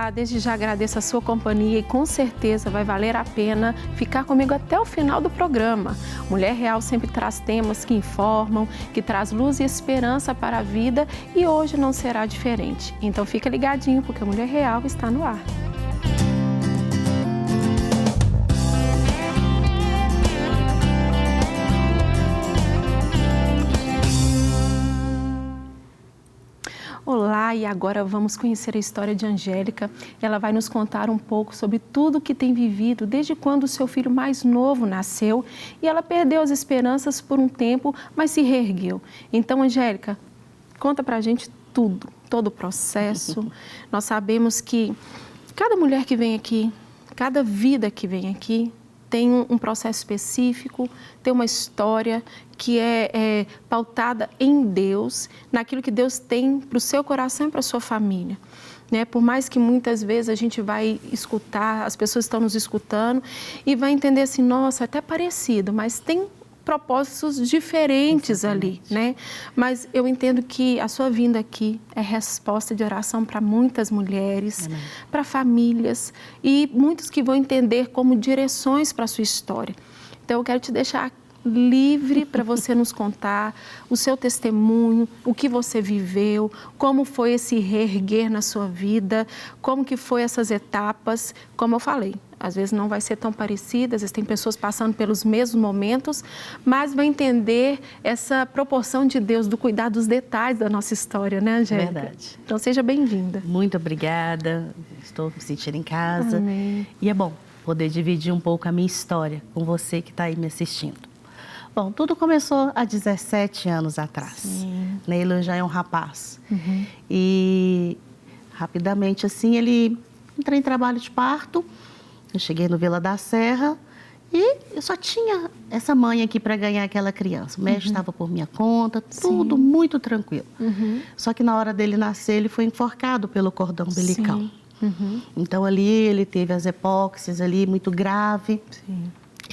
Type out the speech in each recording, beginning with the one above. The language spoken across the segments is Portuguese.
Olá, desde já agradeço a sua companhia e com certeza vai valer a pena ficar comigo até o final do programa. Mulher Real sempre traz temas que informam, que traz luz e esperança para a vida e hoje não será diferente. Então fica ligadinho porque a Mulher Real está no ar. Olá, e agora vamos conhecer a história de Angélica. Ela vai nos contar um pouco sobre tudo o que tem vivido desde quando o seu filho mais novo nasceu e ela perdeu as esperanças por um tempo, mas se reergueu. Então, Angélica, conta pra gente tudo, todo o processo. Nós sabemos que cada mulher que vem aqui, cada vida que vem aqui, tem um processo específico, tem uma história que é pautada em Deus, naquilo que Deus tem para o seu coração e para a sua família. Né? Por mais que muitas vezes a gente vai escutar, as pessoas estão nos escutando e vai entender assim, nossa, até parecido, mas tem propósitos diferentes ali, né? Mas eu entendo que a sua vinda aqui é resposta de oração para muitas mulheres, para famílias e muitos que vão entender como direções para a sua história. Então eu quero te deixar livre para você nos contar o seu testemunho, o que você viveu, como foi esse reerguer na sua vida, como que foi essas etapas, como eu falei. Às vezes não vai ser tão parecida, às vezes tem pessoas passando pelos mesmos momentos, mas vai entender essa proporção de Deus, do cuidado dos detalhes da nossa história, né, Angélica? Verdade. Então seja bem-vinda. Muito obrigada, estou me sentindo em casa. Amém. E é bom poder dividir um pouco a minha história com você que está aí me assistindo. Bom, tudo começou há 17 anos atrás. Sim. Ele já é um rapaz. E rapidamente assim, ele entrou em trabalho de parto. Eu cheguei no Vila da Serra e eu só tinha essa mãe aqui para ganhar aquela criança. O médico estava por minha conta, tudo muito tranquilo. Só que na hora dele nascer, ele foi enforcado pelo cordão umbilical. Então ali ele teve as epóxias ali muito grave.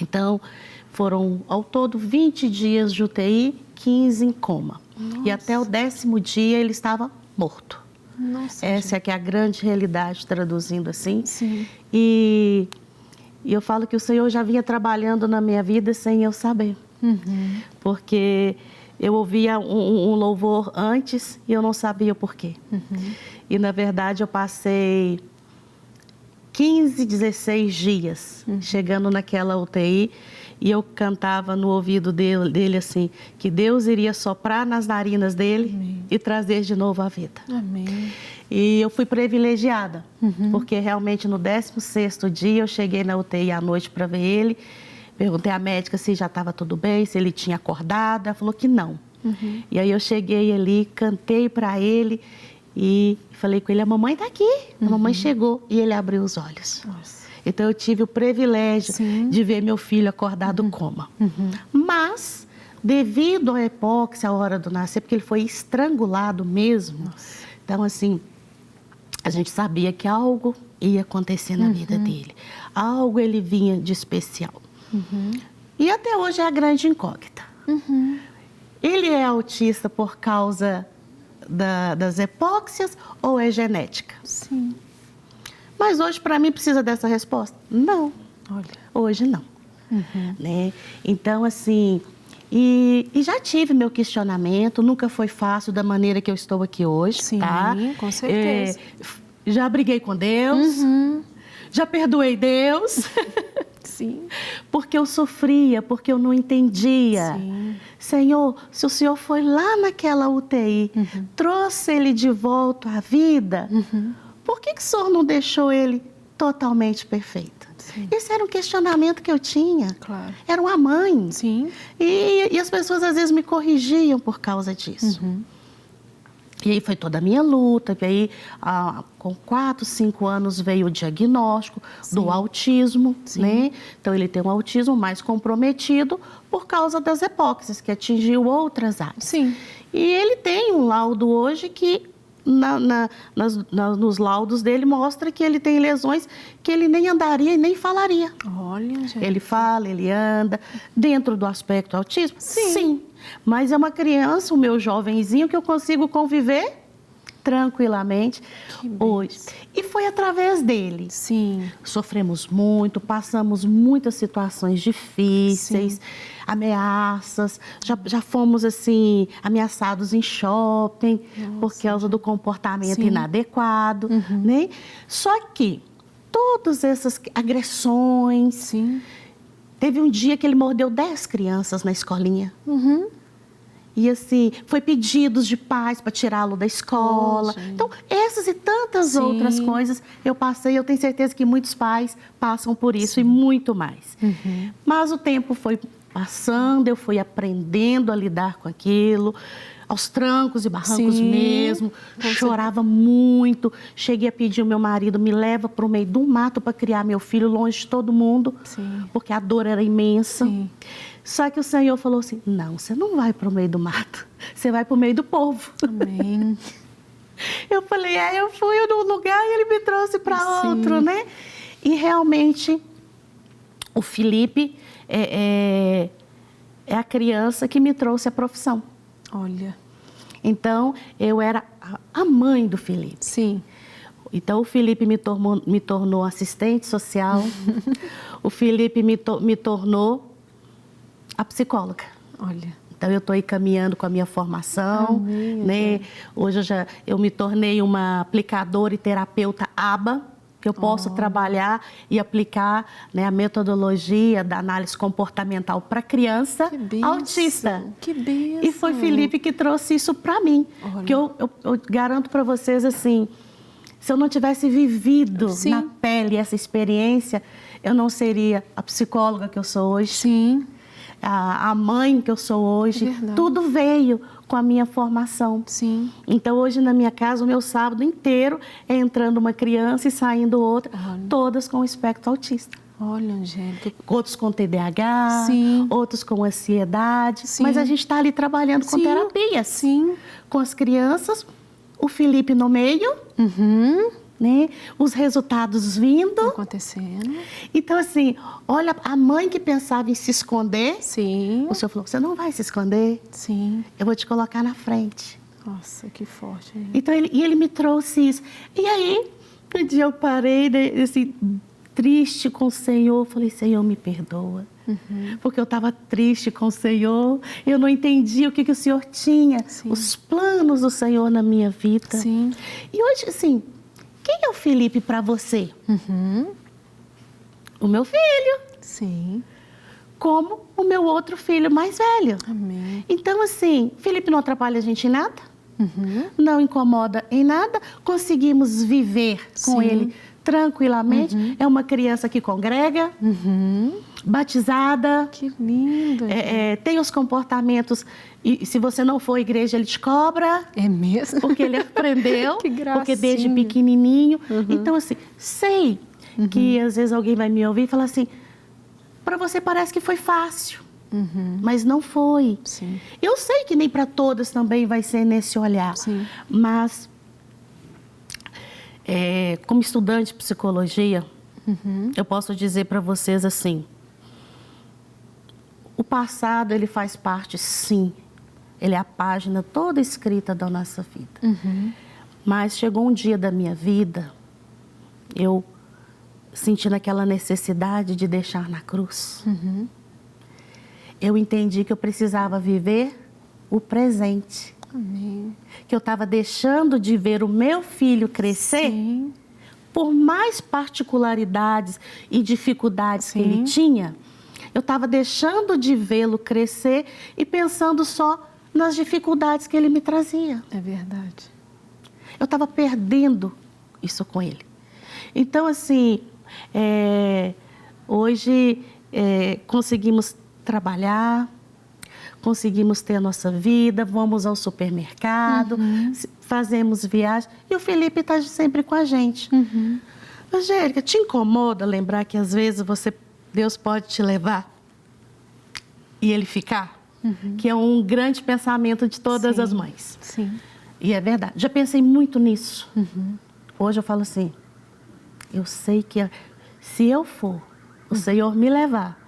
Então foram ao todo 20 dias de UTI, 15 em coma. Nossa. E até o 10º dia ele estava morto. Nossa, Essa é que é a grande realidade, traduzindo assim. Sim. E eu falo que o Senhor já vinha trabalhando na minha vida sem eu saber. Porque eu ouvia um louvor antes e eu não sabia o porquê. E, na verdade, eu passei 15, 16 dias chegando naquela UTI e eu cantava no ouvido dele assim, que Deus iria soprar nas narinas dele e trazer de novo a vida. Amém. E eu fui privilegiada, porque realmente no 16º dia eu cheguei na UTI à noite para ver ele, perguntei à médica se já estava tudo bem, se ele tinha acordado, ela falou que não. E aí eu cheguei ali, cantei para ele e falei com ele, a mamãe está aqui, a mamãe chegou e ele abriu os olhos. Nossa. Então eu tive o privilégio de ver meu filho acordar do coma. Mas, devido à epóxia, à hora do nascer, porque ele foi estrangulado mesmo, então assim, a gente sabia que algo ia acontecer na vida dele. Algo ele vinha de especial. E até hoje é a grande incógnita. Ele é autista por causa das epóxias ou é genética? Sim. Mas hoje, para mim, precisa dessa resposta? Não. Olha. Hoje, não. Né? Então, assim, e já tive meu questionamento, nunca foi fácil da maneira que eu estou aqui hoje, Sim, tá? com certeza. Já briguei com Deus, já perdoei Deus, Sim. porque eu sofria, porque eu não entendia. Sim. Senhor, se o Senhor foi lá naquela UTI, trouxe ele de volta à vida, por que o Senhor não deixou ele totalmente perfeito? Sim. Esse era um questionamento que eu tinha. Claro. Era uma mãe. Sim. E as pessoas às vezes me corrigiam por causa disso. E aí foi toda a minha luta. E aí, com 4, 5 anos, veio o diagnóstico do autismo, né? Então, ele tem um autismo mais comprometido por causa das epóxias, que atingiu outras áreas. Sim. E ele tem um laudo hoje que, nos laudos dele, mostra que ele tem lesões que ele nem andaria e nem falaria. Olha, gente. Ele fala, ele anda. Dentro do aspecto autismo? Sim. Mas é uma criança, o meu jovenzinho, que eu consigo conviver tranquilamente hoje. E foi através dele. Sim. Sofremos muito, passamos muitas situações difíceis, ameaças, já fomos assim ameaçados em shopping por causa do comportamento inadequado, né? Só que todas essas agressões, teve um dia que ele mordeu 10 crianças na escolinha. E assim, foi pedidos de pais para tirá-lo da escola. Então, essas e tantas outras coisas eu passei. Eu tenho certeza que muitos pais passam por isso e muito mais. Mas o tempo foi passando, eu fui aprendendo a lidar com aquilo, aos trancos e barrancos mesmo. Chorava muito. Cheguei a pedir ao meu marido, me leva para o meio do mato para criar meu filho longe de todo mundo, porque a dor era imensa. Só que o Senhor falou assim, não, você não vai para o meio do mato, você vai para o meio do povo. Amém. Eu falei, eu fui num lugar e ele me trouxe para outro, né? E realmente, o Felipe é a criança que me trouxe a profissão. Olha. Então, eu era a mãe do Felipe. Sim. Então, o Felipe me tornou assistente social, o Felipe me tornou a psicóloga. Olha. Então, eu estou aí caminhando com a minha formação, né? Hoje eu me tornei uma aplicadora e terapeuta ABA, que eu posso trabalhar e aplicar, né, a metodologia da análise comportamental para criança autista. Que bênção! E foi Felipe que trouxe isso para mim. Porque eu garanto para vocês assim, se eu não tivesse vivido na pele essa experiência, eu não seria a psicóloga que eu sou hoje. A mãe que eu sou hoje, tudo veio com a minha formação. Então, hoje na minha casa, o meu sábado inteiro é entrando uma criança e saindo outra, todas com espectro autista. Olha, Angélica. Outros com TDAH, outros com ansiedade, mas a gente está ali trabalhando com terapias. Com as crianças, o Felipe no meio, né? Os resultados vindo. Acontecendo. Então, assim, olha, a mãe que pensava em se esconder, o Senhor falou, você não vai se esconder, eu vou te colocar na frente. Nossa, que forte. Hein? Então, ele me trouxe isso. E aí, um dia eu parei, né, assim, triste com o Senhor, falei, Senhor, me perdoa. Porque eu estava triste com o Senhor, eu não entendia o que o Senhor tinha, os planos do Senhor na minha vida. E hoje, assim, quem é o Felipe para você? O meu filho. Como o meu outro filho mais velho. Amém. Então, assim, Felipe não atrapalha a gente em nada, não incomoda em nada, conseguimos viver com ele tranquilamente. É uma criança que congrega, batizada. Que lindo. Tem os comportamentos, e se você não for à igreja, ele te cobra. É mesmo? Porque ele aprendeu, Que gracinha. porque desde pequenininho. Então, assim, sei que às vezes alguém vai me ouvir e falar assim, para você parece que foi fácil, mas não foi. Eu sei que nem para todas também vai ser nesse olhar, mas como estudante de psicologia, eu posso dizer para vocês assim, o passado ele faz parte, sim, ele é a página toda escrita da nossa vida. Mas chegou um dia da minha vida, eu sentindo aquela necessidade de deixar na cruz. Eu entendi que eu precisava viver o presente. Amém. Que eu estava deixando de ver o meu filho crescer, por mais particularidades e dificuldades que ele tinha, eu estava deixando de vê-lo crescer e pensando só nas dificuldades que ele me trazia. É verdade. Eu estava perdendo isso com ele. Então, assim, hoje conseguimos trabalhar, conseguimos ter a nossa vida, vamos ao supermercado, fazemos viagem, e o Felipe está sempre com a gente. Angélica, te incomoda lembrar que às vezes Deus pode te levar e ele ficar? Que é um grande pensamento de todas as mães. E é verdade, já pensei muito nisso. Hoje eu falo assim, eu sei que se eu for, o Senhor me levar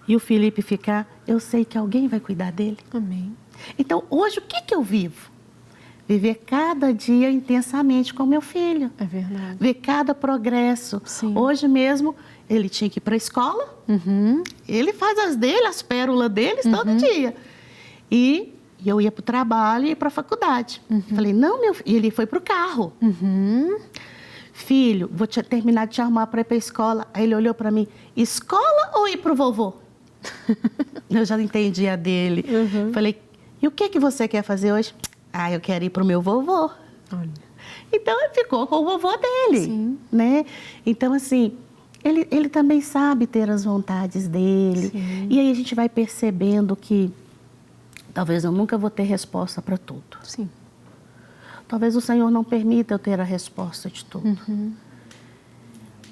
e o Felipe ficar, eu sei que alguém vai cuidar dele. Amém. Então, hoje, o que eu vivo? viver cada dia intensamente com meu filho. É verdade. Ver cada progresso. Sim. Hoje mesmo, ele tinha que ir para a escola, ele faz as dele, as pérolas deles todo dia. E eu ia para o trabalho e para a faculdade. Falei, não, meu filho, e ele foi para o carro. Filho, vou terminar de te arrumar para ir para a escola. Aí ele olhou para mim, escola ou ir para o vovô? Eu já entendi a dele. Falei, e o que você quer fazer hoje? Ah, eu quero ir para o meu vovô. Olha. Então, ele ficou com o vovô dele. Sim. Né? Então, assim, ele também sabe ter as vontades dele. Sim. E aí a gente vai percebendo que talvez eu nunca vou ter resposta para tudo. Sim. Talvez o Senhor não permita eu ter a resposta de tudo.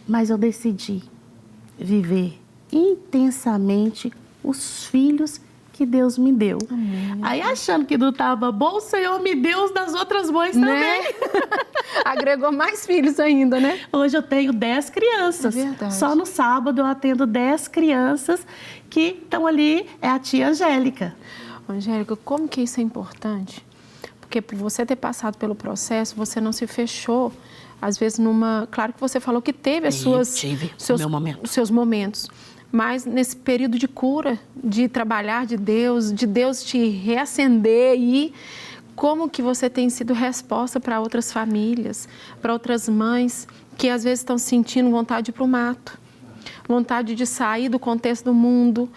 Mas eu decidi viver intensamente os filhos que Deus me deu. Amém. Aí, achando que não estava bom, o Senhor me deu os das outras mães também. Né? Agregou mais filhos ainda, né? Hoje eu tenho 10 crianças. É verdade. Só no sábado eu atendo 10 crianças que estão ali, é a tia Angélica. Angélica, como que isso é importante? Porque por você ter passado pelo processo, você não se fechou, às vezes numa... Claro que você falou que teve as suas... Tive seus, meu momento. os seus momentos. Mas nesse período de cura, de trabalhar de Deus te reacender e como que você tem sido resposta para outras famílias, para outras mães que às vezes estão sentindo vontade de ir para o mato, vontade de sair do contexto do mundo,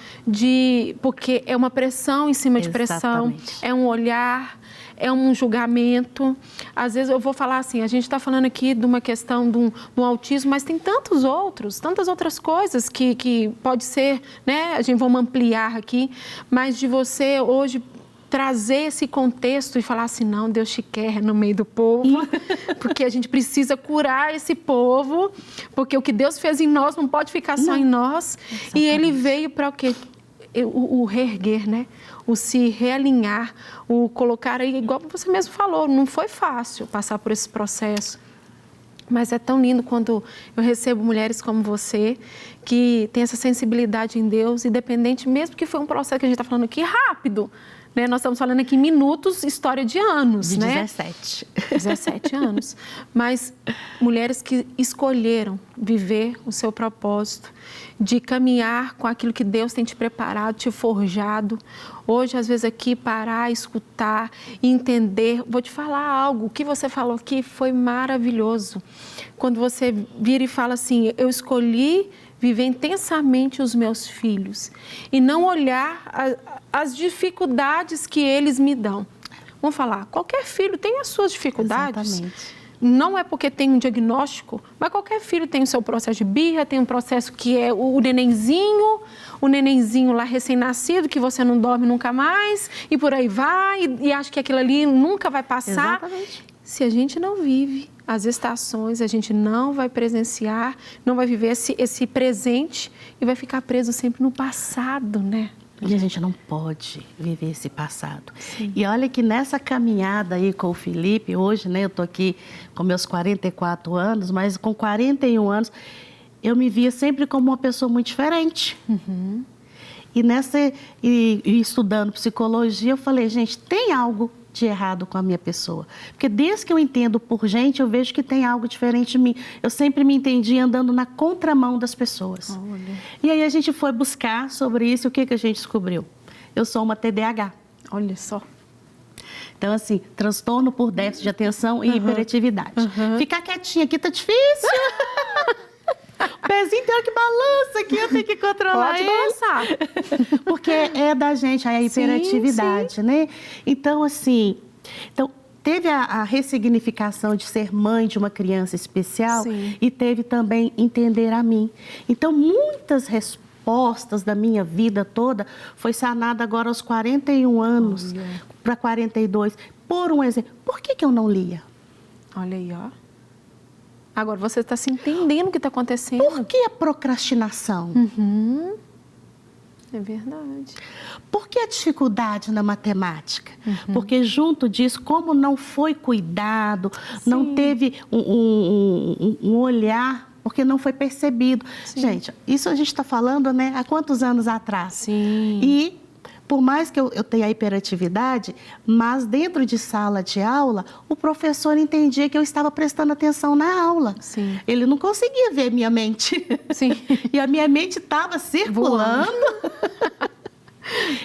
porque é uma pressão em cima de pressão, Exatamente. é um olhar, é um julgamento. Às vezes eu vou falar assim, a gente está falando aqui de uma questão de um autismo, mas tem tantas outras coisas que pode ser, né? A gente vamos ampliar aqui, mas de você hoje trazer esse contexto e falar assim, não, Deus te quer no meio do povo, porque a gente precisa curar esse povo, porque o que Deus fez em nós não pode ficar só em nós. Exatamente. E Ele veio para o quê? O reerguer, né? O se realinhar, o colocar aí, igual você mesmo falou, não foi fácil passar por esse processo. Mas é tão lindo quando eu recebo mulheres como você, que tem essa sensibilidade em Deus, independente, mesmo que foi um processo que a gente está falando aqui rápido, né? Nós estamos falando aqui em minutos, história de anos, De né? 17 anos. Mas mulheres que escolheram viver o seu propósito, de caminhar com aquilo que Deus tem te preparado, te forjado. Hoje, às vezes, aqui, parar, escutar, entender. Vou te falar algo, o que você falou aqui foi maravilhoso. Quando você vira e fala assim, eu escolhi viver intensamente os meus filhos e não olhar as dificuldades que eles me dão. Vamos falar, qualquer filho tem as suas dificuldades. Exatamente. Não é porque tem um diagnóstico, mas qualquer filho tem o seu processo de birra, tem um processo que é o nenenzinho lá recém-nascido, que você não dorme nunca mais, e por aí vai, e acha que aquilo ali nunca vai passar. Exatamente. Se a gente não vive as estações, a gente não vai presenciar, não vai viver esse presente e vai ficar preso sempre no passado, né? E a gente não pode viver esse passado. Sim. E olha que nessa caminhada aí com o Felipe, hoje, né, eu tô aqui com meus 44 anos, mas com 41 anos, eu me via sempre como uma pessoa muito diferente. E estudando psicologia, eu falei, gente, tem algo de errado com a minha pessoa. Porque desde que eu entendo por gente, eu vejo que tem algo diferente de mim. Eu sempre me entendi andando na contramão das pessoas. Olha. E aí a gente foi buscar sobre isso, e o que a gente descobriu? Eu sou uma TDAH. Olha só. Então, assim, transtorno por déficit de atenção e hiperatividade. Ficar quietinha aqui tá difícil. O pezinho tem que balança aqui, eu tenho que controlar Pode ele. balançar. Porque é da gente, a hiperatividade, né? Então, assim, teve a ressignificação de ser mãe de uma criança especial. Sim. E teve também entender a mim. Então, muitas respostas da minha vida toda foi sanada agora aos 41 anos para 42. Por um exemplo, por que eu não lia? Olha aí, ó. Agora você está se entendendo o que está acontecendo. Por que a procrastinação? É verdade. Por que a dificuldade na matemática? Porque junto disso, como não foi cuidado, não teve um olhar, porque não foi percebido. Sim. Gente, isso a gente está falando, né, há quantos anos atrás? Sim. E por mais que eu tenha hiperatividade, mas dentro de sala de aula, o professor entendia que eu estava prestando atenção na aula. Sim. Ele não conseguia ver minha mente. Sim. E a minha mente estava circulando.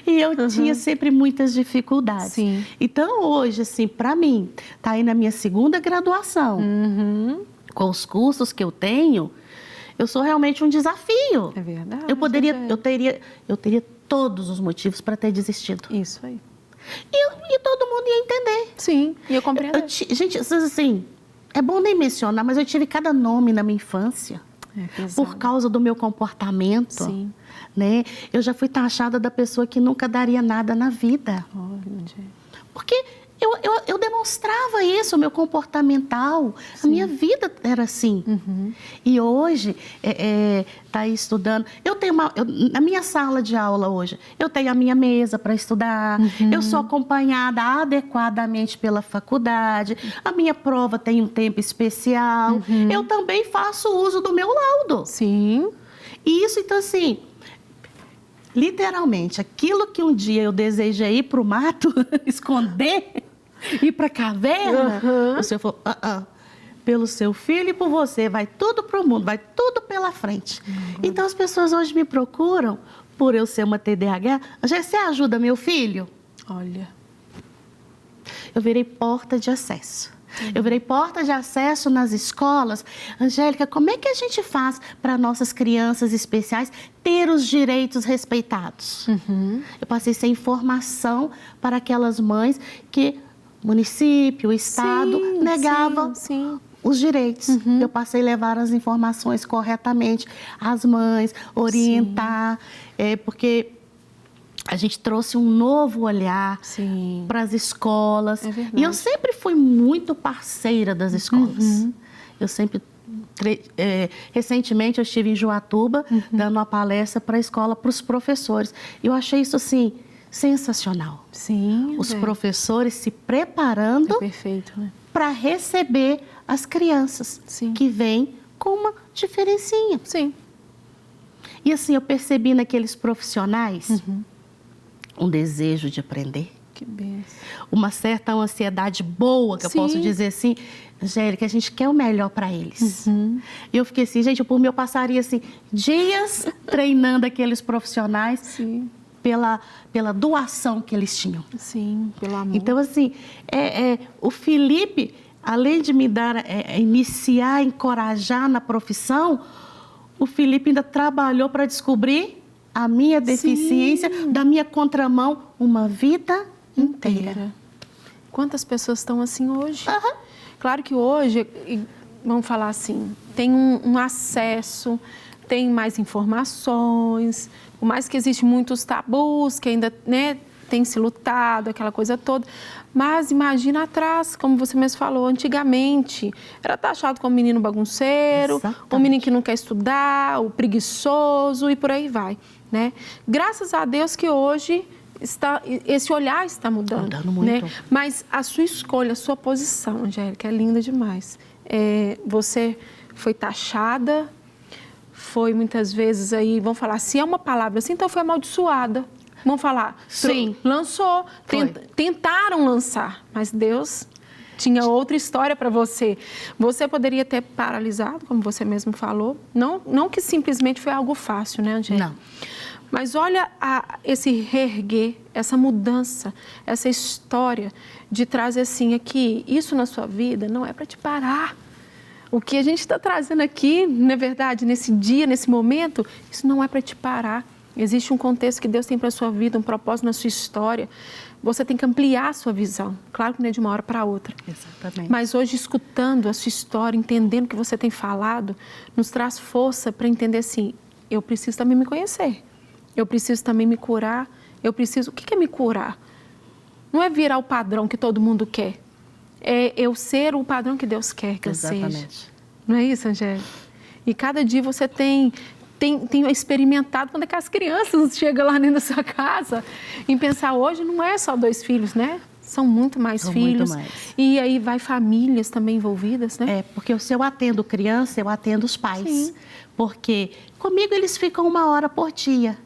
E eu tinha sempre muitas dificuldades. Sim. Então, hoje, assim, para mim, tá aí na minha segunda graduação, com os cursos que eu tenho, eu sou realmente um desafio. É verdade. Eu teria todos os motivos para ter desistido. Isso aí. E todo mundo ia entender. Sim, e eu compreendo. Gente, assim, é bom nem mencionar, mas eu tive cada nome na minha infância. Por causa do meu comportamento. Sim. Né? Eu já fui taxada da pessoa que nunca daria nada na vida. Porque eu demonstrava isso, o meu comportamental. Sim. A minha vida era assim. E hoje, tá aí estudando. Na minha sala de aula hoje, eu tenho a minha mesa para estudar. Eu sou acompanhada adequadamente pela faculdade. A minha prova tem um tempo especial. Eu também faço uso do meu laudo. Sim. E isso, então, assim, literalmente, aquilo que um dia eu desejei ir para o mato, esconder, ir para a caverna, o Senhor falou, pelo seu filho e por você, vai tudo para o mundo, vai tudo pela frente. Então, as pessoas hoje me procuram, por eu ser uma TDAH, você ajuda meu filho? Olha. Eu virei porta de acesso. Eu virei porta de acesso nas escolas. Angélica, como é que a gente faz para nossas crianças especiais ter os direitos respeitados? Eu passei a ser informação para aquelas mães que o município, o Estado negavam os direitos. Eu passei a levar as informações corretamente às mães, orientar, porque a gente trouxe um novo olhar para as escolas. E eu sempre fui muito parceira das escolas. Eu sempre... recentemente eu estive em Joatuba dando uma palestra para a escola, para os professores. Eu achei isso, assim, sensacional. Sim. Os professores se preparando para receber as crianças que vêm com uma diferencinha. Sim. E assim, eu percebi naqueles profissionais um desejo de aprender. Que benção. Uma certa ansiedade boa, que eu posso dizer assim, Angélica, a gente quer o melhor para eles. E eu fiquei assim, gente, por mim eu passaria assim, dias treinando aqueles profissionais pela doação que eles tinham. Sim, pelo amor. Então, assim, o Felipe, além de me dar, iniciar, encorajar na profissão, o Felipe ainda trabalhou para descobrir a minha deficiência, da minha contramão, uma vida inteira. Quantas pessoas estão assim hoje? Claro que hoje, vamos falar assim, tem um acesso, tem mais informações, por mais que existem muitos tabus, que ainda, né, tem se lutado, aquela coisa toda. Mas imagina atrás, como você mesmo falou, antigamente era taxado como menino bagunceiro, o menino que não quer estudar, o preguiçoso e por aí vai, né? Graças a Deus que hoje esse olhar está mudando. Mudando muito. Né? Mas a sua escolha, a sua posição, Angélica, é linda demais. Você foi taxada, foi muitas vezes aí, vamos falar, se é uma palavra assim, então foi amaldiçoada. Vamos falar, lançou, tentaram lançar, mas Deus tinha outra história para você. Você poderia ter paralisado, como você mesmo falou, não que simplesmente foi algo fácil, né, Angélica? Não. Mas olha esse reerguer, essa mudança, essa história de trazer assim aqui, isso na sua vida não é para te parar. O que a gente está trazendo aqui, na verdade, nesse dia, nesse momento, isso não é para te parar. Existe um contexto que Deus tem para a sua vida, um propósito na sua história. Você tem que ampliar a sua visão. Claro que não é de uma hora para outra. Exatamente. Mas hoje, escutando a sua história, entendendo o que você tem falado, nos traz força para entender assim, eu preciso também me conhecer. Eu preciso também me curar. O que é me curar? Não é virar o padrão que todo mundo quer. É eu ser o padrão que Deus quer que eu seja. Não é isso, Angélica? E cada dia você tem experimentado quando é que as crianças chegam lá dentro da sua casa em pensar, hoje não é só 2 filhos, né? São muito mais filhos. Muito mais. E aí vai famílias também envolvidas, né? Porque se eu atendo criança, eu atendo os pais. Sim. Porque comigo eles ficam 1 hora por dia,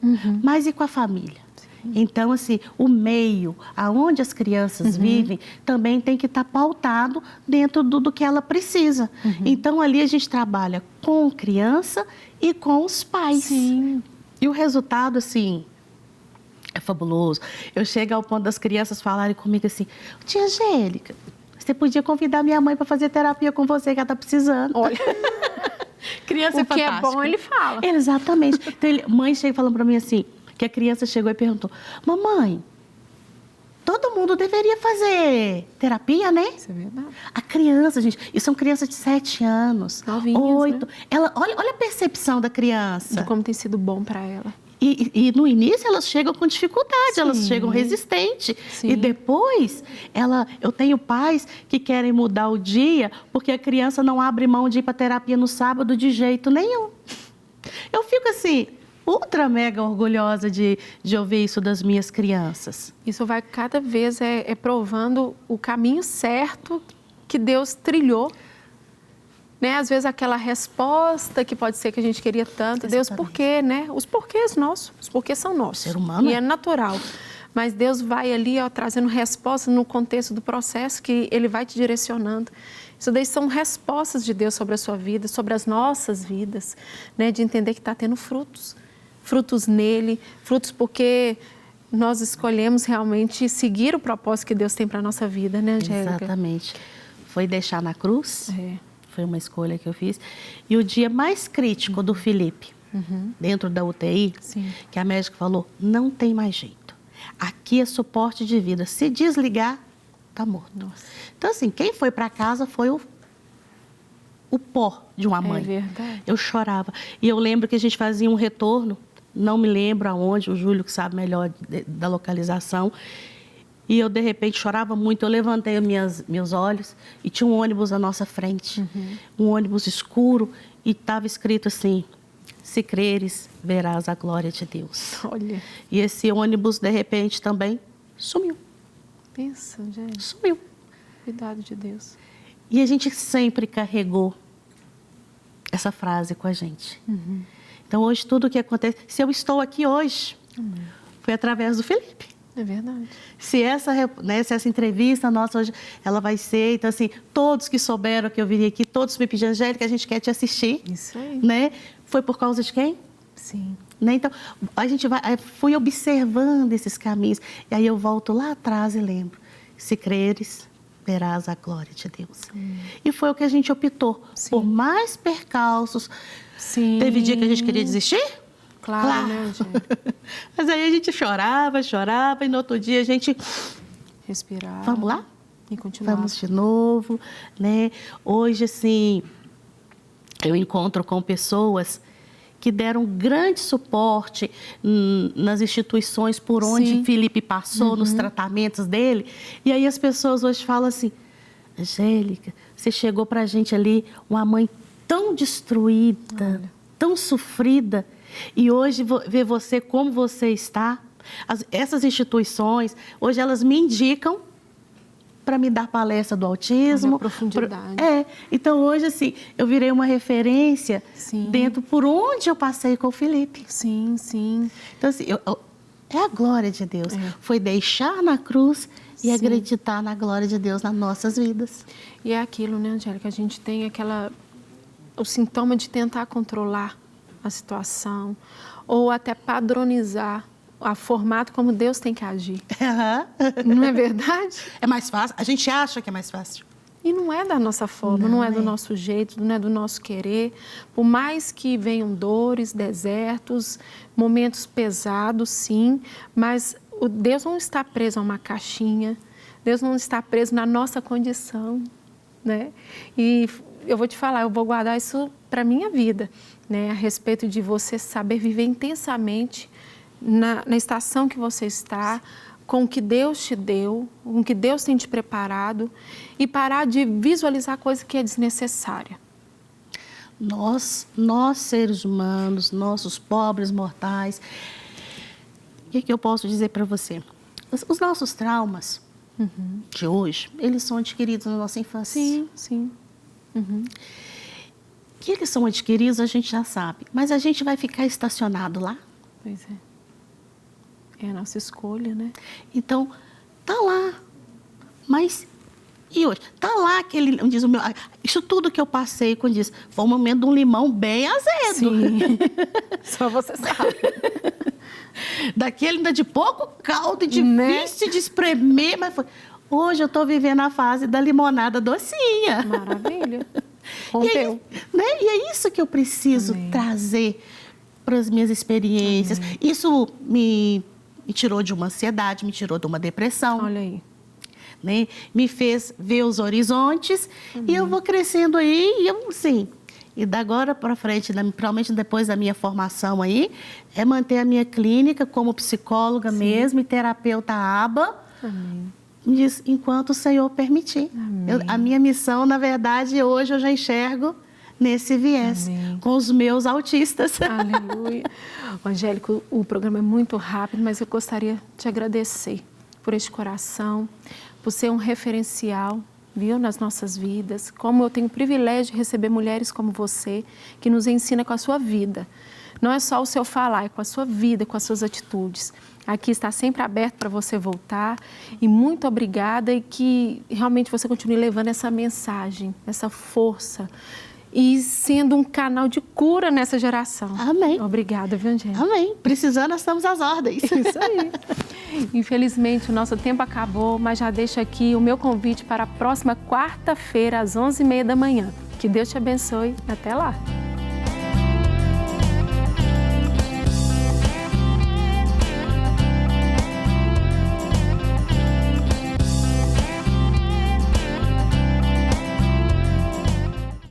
mas e com a família? Sim. Então, assim, o meio aonde as crianças vivem também tem que estar pautado dentro do que ela precisa. Então, ali a gente trabalha com criança e com os pais. Sim. E o resultado, assim, é fabuloso. Eu chego ao ponto das crianças falarem comigo assim: tia Angélica, você podia convidar minha mãe para fazer terapia com você, que ela está precisando. Olha, Criança o que é bom, ele fala. Exatamente. Então, mãe chega falando para mim assim, que a criança chegou e perguntou: mamãe, todo mundo deveria fazer terapia, né? Isso é verdade. A criança, gente, e são crianças de 7 anos, Novinhas, 8. né? Olha a percepção da criança. De como tem sido bom para ela. E no início elas chegam com dificuldade, elas Sim. chegam resistentes. Sim. E depois, eu tenho pais que querem mudar o dia porque a criança não abre mão de ir para terapia no sábado de jeito nenhum. Eu fico assim, ultra mega orgulhosa de ouvir isso das minhas crianças. Isso vai cada vez provando o caminho certo que Deus trilhou. Né? Às vezes aquela resposta que pode ser que a gente queria tanto. Deus, por quê, né? Os porquês nossos, os porquês são nossos. Ser humano. E é natural. Mas Deus vai ali, trazendo respostas no contexto do processo que Ele vai te direcionando. Isso daí são respostas de Deus sobre a sua vida, sobre as nossas vidas, né? De entender que está tendo frutos. Frutos nele, frutos porque nós escolhemos realmente seguir o propósito que Deus tem para a nossa vida, né, Angélica? Exatamente. Foi deixar na cruz. É. Foi uma escolha que eu fiz. E o dia mais crítico do Felipe, dentro da UTI, Sim. que a médica falou: não tem mais jeito. Aqui é suporte de vida. Se desligar, tá morto. Nossa. Então, assim, quem foi para casa foi o pó de uma mãe. É verdade. Eu chorava. E eu lembro que a gente fazia um retorno, não me lembro aonde, o Júlio que sabe melhor da localização. E eu, de repente, chorava muito. Eu levantei meus olhos e tinha um ônibus à nossa frente. Um ônibus escuro e estava escrito assim: se creres, verás a glória de Deus. Olha, E esse ônibus, de repente, também sumiu. pensa, gente. Sumiu. Cuidado de Deus. E a gente sempre carregou essa frase com a gente. Então, hoje, tudo o que acontece... Se eu estou aqui hoje, foi através do Felipe. É verdade. Se essa entrevista nossa hoje, ela vai ser... Então, assim, todos que souberam que eu viria aqui, todos me pediram: Angélica, a gente quer te assistir. Isso aí. Né? Foi por causa de quem? Sim. Né? Então, fui observando esses caminhos. E aí eu volto lá atrás e lembro: se creres, verás a glória de Deus. E foi o que a gente optou. Sim. Por mais percalços. Sim. Teve dia que a gente queria desistir? Claro, né, Angélica? Mas aí a gente chorava, e no outro dia a gente... Respirar. Vamos lá? E continuar. Vamos de novo, né? Hoje, assim, eu encontro com pessoas que deram grande suporte nas instituições por onde Sim. Felipe passou, nos tratamentos dele. E aí as pessoas hoje falam assim: Angélica, você chegou pra gente ali, uma mãe tão destruída, tão sofrida, e hoje ver você como você está. Essas instituições, hoje elas me indicam para me dar palestra do autismo. Olha a profundidade. Então hoje, assim, eu virei uma referência Sim. dentro por onde eu passei com o Felipe. Sim, sim. Então, assim, é a glória de Deus. Foi deixar na cruz e acreditar na glória de Deus nas nossas vidas. E é aquilo, né, Angélica? A gente tem o sintoma de tentar controlar a situação ou até padronizar o formato como Deus tem que agir. Não é verdade? É mais fácil. A gente acha que é mais fácil. E não é da nossa forma, não é do nosso jeito, não é do nosso querer. Por mais que venham dores, desertos, momentos pesados, sim, mas Deus não está preso a uma caixinha, Deus não está preso na nossa condição, né? E eu vou te falar, eu vou guardar isso para a minha vida, né? A respeito de você saber viver intensamente na estação que você está, com o que Deus te deu, com o que Deus tem te preparado, e parar de visualizar coisa que é desnecessária. Nós seres humanos, nossos pobres mortais, o que eu posso dizer para você? Os nossos traumas de hoje, eles são adquiridos na nossa infância. Sim, sim. Que eles são adquiridos, a gente já sabe. Mas a gente vai ficar estacionado lá? Pois é. É a nossa escolha, né? Então, tá lá. Mas e hoje? Tá lá aquele, diz o meu, isso tudo que eu passei com isso, foi um momento de um limão bem azedo. Sim. Só você sabe. Daquele ainda de pouco caldo e difícil de espremer, mas foi. Hoje eu estou vivendo a fase da limonada docinha. Maravilha. Rompeu. E é isso que eu preciso trazer para as minhas experiências. Isso me tirou de uma ansiedade, me tirou de uma depressão. Olha aí. Né? Me fez ver os horizontes e eu vou crescendo aí e eu, sim. E da agora para frente, provavelmente depois da minha formação aí, é manter a minha clínica como psicóloga mesmo e terapeuta ABA. Amém. Diz, enquanto o Senhor permitir. A minha missão, na verdade, hoje eu já enxergo nesse viés, com os meus autistas. Aleluia. Angélica, o programa é muito rápido, mas eu gostaria de te agradecer por este coração, por ser um referencial, viu, nas nossas vidas. Como eu tenho o privilégio de receber mulheres como você, que nos ensina com a sua vida. Não é só o seu falar, é com a sua vida, com as suas atitudes. Aqui está sempre aberto para você voltar. E muito obrigada e que realmente você continue levando essa mensagem, essa força e sendo um canal de cura nessa geração. Amém. Obrigada, viu, Angélica? Amém. Precisando, nós estamos às ordens. Isso aí. Infelizmente, o nosso tempo acabou, mas já deixo aqui o meu convite para a próxima quarta-feira, às 11h30 da manhã. Que Deus te abençoe. Até lá.